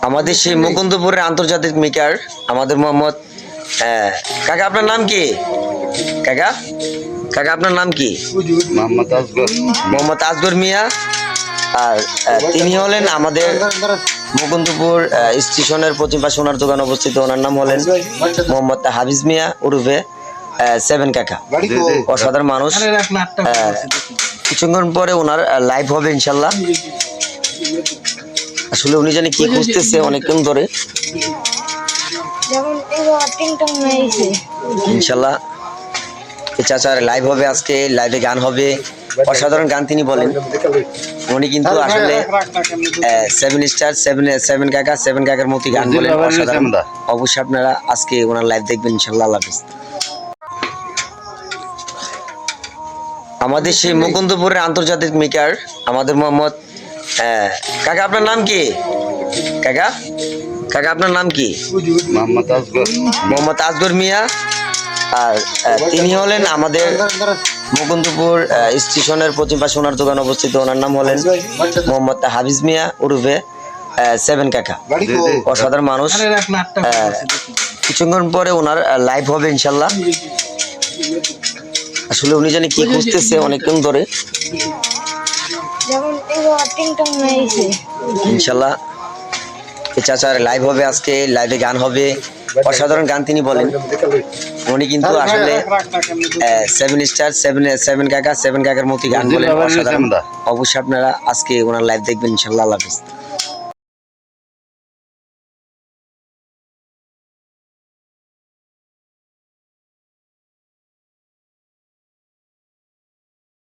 আমাদের সেই মুকুন্দপুরের আন্তর্জাতিক মেকার আমাদের মোহাম্মদ কাকা আপনার নাম কি? কাকা কাকা আপনার নাম কি? মোহাম্মদ আসগর মিয়া। আর তিনি হলেন আমাদের মুকুন্দপুর স্টেশনের পশ্চিম পাশে ওনার দোকান অবস্থিত। ওনার নাম হলেন মোহাম্মদ হাফিজ মিয়া উরুফে সেভেন কাকা। অসাধারণ মানুষ। কিছুক্ষণ পরে ওনার লাইভ হবে ইনশাল্লাহ। আসলে উনি জানি কি খুঁজতেছে অনেকক্ষণ ধরে। ইনশাল্লাহ চাচার লাইভ হবে, আজকে লাইভে গান হবে, অসাধারণ গান তিনি বলেন। উনি কিন্তু আসলে সেভেন কাকার মতো গান বলেন, অসাধারণ। অবশ্যই আপনারা আজকে ওনার লাইভ দেখবেন ইনশাল্লাহ। আল্লাহ হাফেজ। আমাদের সেই মুকুন্দপুরের আন্তর্জাতিক মেকার আমাদের মোহাম্মদ কাকা আপনার নাম কি? কাকা কাকা আপনার নাম কি? মোহাম্মদ আসগর মিয়া। আর তিনি হলেন আমাদের মুকুন্দপুর স্টেশনের পশ্চিম পাশে ওনার দোকান অবস্থিত। ওনার নাম হলেন মোহাম্মদ হাফিজ মিয়া উরুফে সেভেন কাকা। অসাধারণ মানুষ। কিছুক্ষণ পরে ওনার লাইভ হবে ইনশাল্লাহ। আসলে উনি জানি কি খুঁজতেছে অনেকক্ষণ ধরে। ইনশাল্লাহ চাচার লাইভ হবে, আজকে লাইভে গান হবে, অসাধারণ গান তিনি বলেন। উনি কিন্তু আসলে সেভেন কাকার মতো গান বলেন, অসাধারণ। অবশ্যই আপনারা আজকে ওনার লাইভ দেখবেন ইনশাল্লাহ। আল্লাহ হাফেজ।